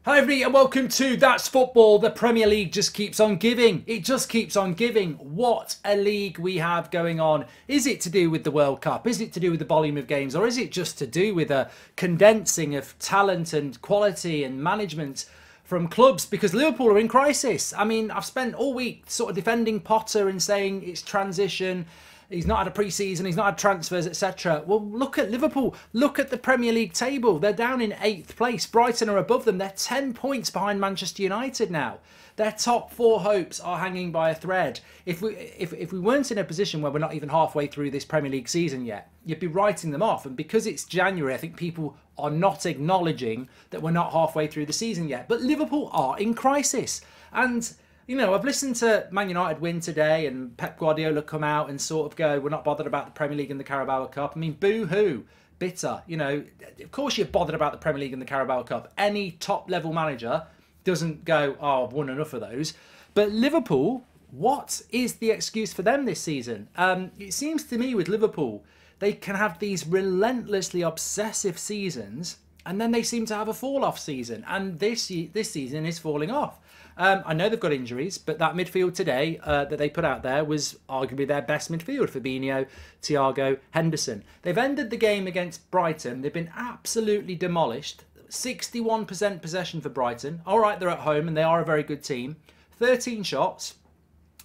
Hi everybody and welcome to That's Football. The Premier League just keeps on giving. It just keeps on giving. What a league we have going on. Is it to do with the World Cup? Is it to do with the volume of games? Or is it just to do with a condensing of talent and quality and management from clubs? Because Liverpool are in crisis. I mean, I've spent all week sort of defending Potter and saying it's transition. He's not had a pre-season, he's not had transfers, etc. Well, look at Liverpool. Look at the Premier League table. They're down in 8th place. Brighton are above them. They're 10 points behind Manchester United now. Their top 4 hopes are hanging by a thread. If we weren't in a position where we're not even halfway through this Premier League season yet, you'd be writing them off. And because it's January, I think people are not acknowledging that we're not halfway through the season yet. But Liverpool are in crisis. And you know, I've listened to Man United win today and Pep Guardiola come out and sort of go, we're not bothered about the Premier League and the Carabao Cup. I mean, boo-hoo, bitter. You know, of course you're bothered about the Premier League and the Carabao Cup. Any top-level manager doesn't go, oh, I've won enough of those. But Liverpool, what is the excuse for them this season? It seems to me with Liverpool, they can have these relentlessly obsessive seasons and then they seem to have a fall-off season. And this season is falling off. I know they've got injuries, but that midfield today that they put out there was arguably their best midfield. Fabinho, Thiago, Henderson. They've ended the game against Brighton. They've been absolutely demolished. 61% possession for Brighton. All right, they're at home and they are a very good team. 13 shots,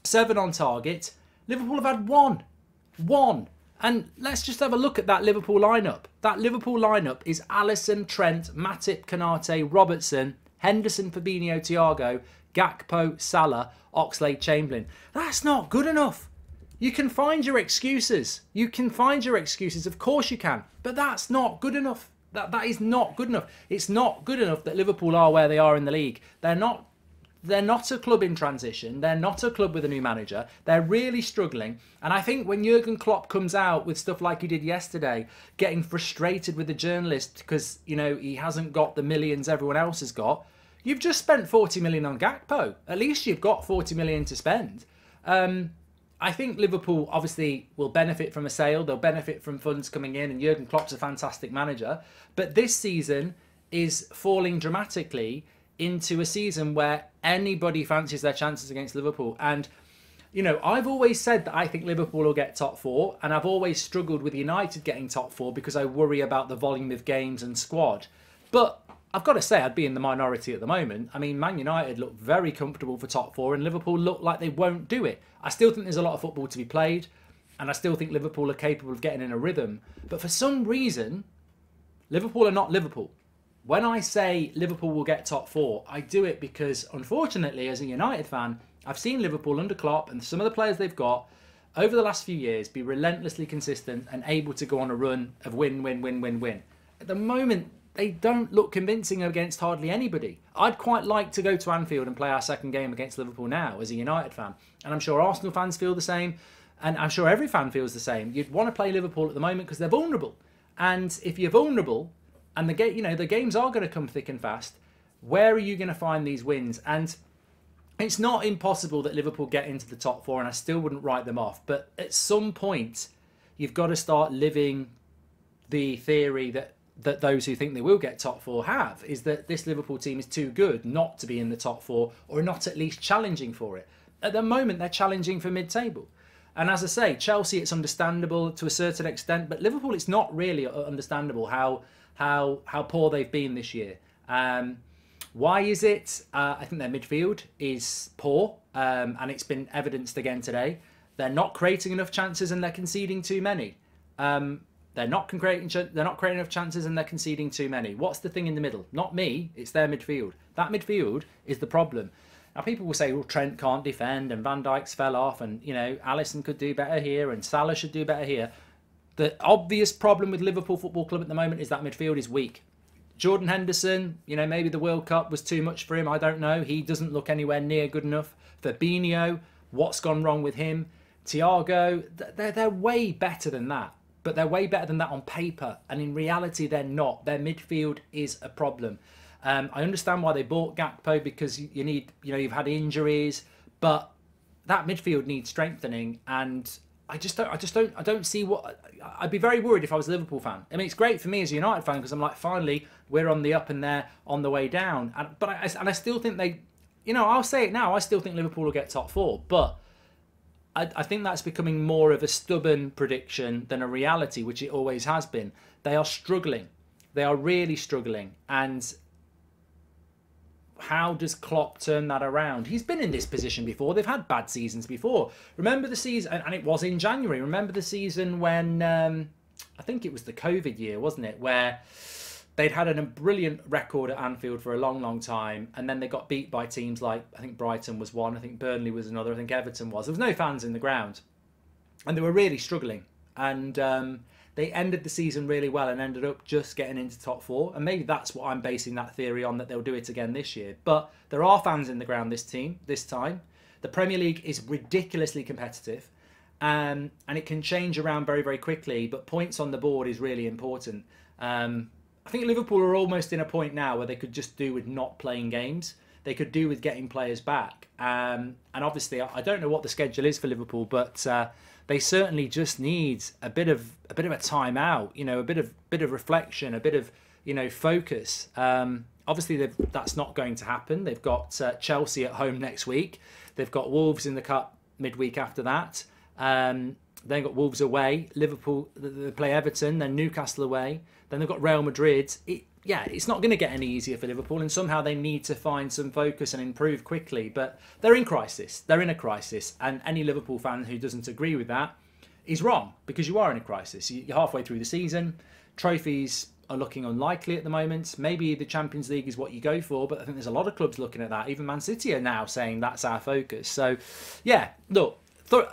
7 on target. Liverpool have had one. And let's just have a look at that Liverpool lineup. That Liverpool lineup is Alisson, Trent, Matip, Konate, Robertson, Henderson, Fabinho, Thiago, Gakpo, Salah, Oxlade-Chamberlain. That's not good enough. You can find your excuses. You can find your excuses. Of course you can. But that's not good enough. That is not good enough. It's not good enough that Liverpool are where they are in the league. They're not a club in transition. They're not a club with a new manager. They're really struggling. And I think when Jurgen Klopp comes out with stuff like he did yesterday, getting frustrated with the journalist because, you know, he hasn't got the millions everyone else has got, you've just spent 40 million on Gakpo. At least you've got 40 million to spend. I think Liverpool obviously will benefit from a sale. They'll benefit from funds coming in, and Jurgen Klopp's a fantastic manager. But this season is falling dramatically into a season where anybody fancies their chances against Liverpool. And, you know, I've always said that I think Liverpool will get top 4, and I've always struggled with United getting top 4 because I worry about the volume of games and squad. But I've got to say, I'd be in the minority at the moment. I mean, Man United look very comfortable for top 4, and Liverpool look like they won't do it. I still think there's a lot of football to be played, and I still think Liverpool are capable of getting in a rhythm. But for some reason, Liverpool are not Liverpool. When I say Liverpool will get top 4, I do it because, unfortunately, as a United fan, I've seen Liverpool under Klopp and some of the players they've got over the last few years be relentlessly consistent and able to go on a run of win. At the moment, they don't look convincing against hardly anybody. I'd quite like to go to Anfield and play our second game against Liverpool now as a United fan. And I'm sure Arsenal fans feel the same. And I'm sure every fan feels the same. You'd want to play Liverpool at the moment because they're vulnerable. And if you're vulnerable, and the games are going to come thick and fast, where are you going to find these wins? And it's not impossible that Liverpool get into the top 4, and I still wouldn't write them off. But at some point, you've got to start living the theory that those who think they will get top 4 have, is that this Liverpool team is too good not to be in the top 4, or not at least challenging for it. At the moment, they're challenging for mid-table. And as I say, Chelsea, it's understandable to a certain extent, but Liverpool, it's not really understandable how poor they've been this year. Why is it? I think their midfield is poor, and it's been evidenced again today. They're not creating enough chances and they're conceding too many. They're not creating enough chances and they're conceding too many. What's the thing in the middle? Not me, it's their midfield. That midfield is the problem. Now, people will say, well, Trent can't defend and Van Dijk's fell off and, you know, Alisson could do better here and Salah should do better here. The obvious problem with Liverpool Football Club at the moment is that midfield is weak. Jordan Henderson, you know, maybe the World Cup was too much for him. I don't know. He doesn't look anywhere near good enough. Fabinho, what's gone wrong with him? Thiago, they're way better than that. But they're way better than that on paper. And in reality, they're not. Their midfield is a problem. I understand why they bought Gakpo because you need, you know, you've had injuries. But that midfield needs strengthening. And I don't see what. I'd be very worried if I was a Liverpool fan. I mean, it's great for me as a United fan because I'm like, finally, we're on the up and they're on the way down. But I still think they, I'll say it now. I still think Liverpool will get top four, but I think that's becoming more of a stubborn prediction than a reality, which it always has been. They are struggling. They are really struggling, and how does Klopp turn that around? He's been in this position before. They've had bad seasons before. Remember the season, and it was in January. Remember the season when, I think it was the COVID year, wasn't it? Where they'd had a brilliant record at Anfield for a long, long time. And then they got beat by teams like, I think Brighton was one. I think Burnley was another. I think Everton was. There was no fans in the ground. And they were really struggling. And they ended the season really well and ended up just getting into top four. And maybe that's what I'm basing that theory on, that they'll do it again this year. But there are fans in the ground this time. The Premier League is ridiculously competitive. And it can change around very, very quickly. But points on the board is really important. I think Liverpool are almost in a point now where they could just do with not playing games. They could do with getting players back. And obviously, I don't know what the schedule is for Liverpool, but they certainly just need a bit of a timeout. A bit of reflection, a bit of focus. Obviously, that's not going to happen. They've got Chelsea at home next week. They've got Wolves in the cup midweek after that. Then they've got Wolves away. Liverpool, they play Everton. Then Newcastle away. Then they've got Real Madrid. It's not going to get any easier for Liverpool, and somehow they need to find some focus and improve quickly. But they're in crisis. They're in a crisis, and any Liverpool fan who doesn't agree with that is wrong, because you are in a crisis. You're halfway through the season. Trophies are looking unlikely at the moment. Maybe the Champions League is what you go for, but I think there's a lot of clubs looking at that. Even Man City are now saying that's our focus. So, yeah, look.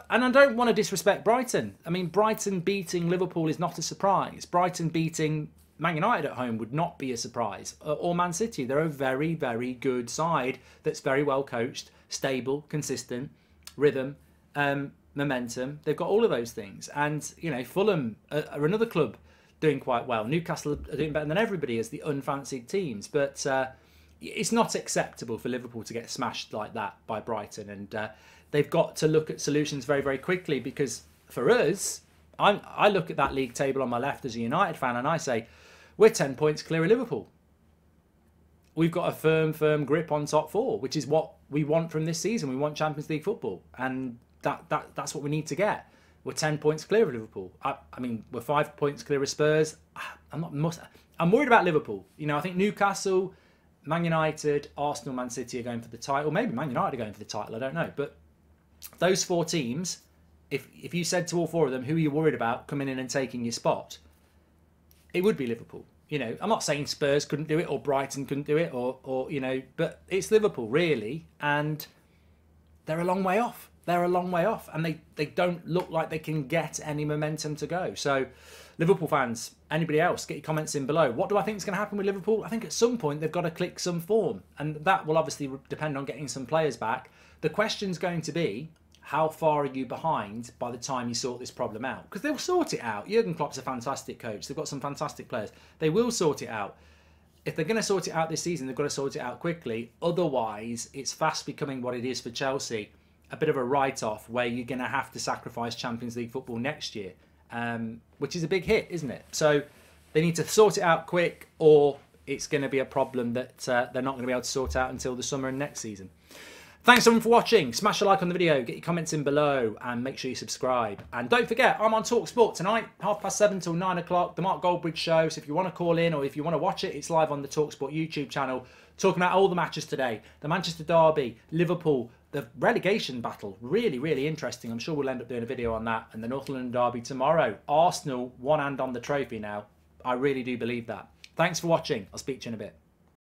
And I don't want to disrespect Brighton. I mean, Brighton beating Liverpool is not a surprise. Brighton beating Man United at home would not be a surprise. Or Man City. They're a very, very good side that's very well coached, stable, consistent, rhythm, momentum. They've got all of those things. And, Fulham are another club doing quite well. Newcastle are doing better than everybody as the unfancied teams. But it's not acceptable for Liverpool to get smashed like that by Brighton. And they've got to look at solutions very, very quickly, because for us, I look at that league table on my left as a United fan and I say, we're 10 points clear of Liverpool. We've got a firm grip on top four, which is what we want from this season. We want Champions League football, and that's what we need to get. We're 10 points clear of Liverpool. I mean, we're 5 points clear of Spurs. I'm worried about Liverpool. I think Newcastle, Man United, Arsenal, Man City are going for the title. Maybe Man United are going for the title. I don't know. But those four teams, if you said to all four of them, who are you worried about coming in and taking your spot, it would be Liverpool. I'm not saying Spurs couldn't do it or Brighton couldn't do it or but it's Liverpool really, and they're a long way off. They're a long way off, and they don't look like they can get any momentum to go. So, Liverpool fans, anybody else, get your comments in below. What do I think is going to happen with Liverpool? I think at some point they've got to click some form, and that will obviously depend on getting some players back. The question's going to be, how far are you behind by the time you sort this problem out? Because they'll sort it out. Jurgen Klopp's a fantastic coach. They've got some fantastic players. They will sort it out. If they're going to sort it out this season, they've got to sort it out quickly. Otherwise, it's fast becoming what it is for Chelsea, a bit of a write-off where you're going to have to sacrifice Champions League football next year, which is a big hit, isn't it? So they need to sort it out quick, or it's going to be a problem that they're not going to be able to sort out until the summer and next season. Thanks everyone for watching. Smash a like on the video, get your comments in below, and make sure you subscribe. And don't forget, I'm on TalkSport tonight, 7:30 till 9 o'clock, the Mark Goldbridge show. So if you want to call in or if you want to watch it, it's live on the TalkSport YouTube channel, talking about all the matches today. The Manchester Derby, Liverpool, the relegation battle, really, really interesting. I'm sure we'll end up doing a video on that. And the North London Derby tomorrow. Arsenal, one hand on the trophy now. I really do believe that. Thanks for watching. I'll speak to you in a bit.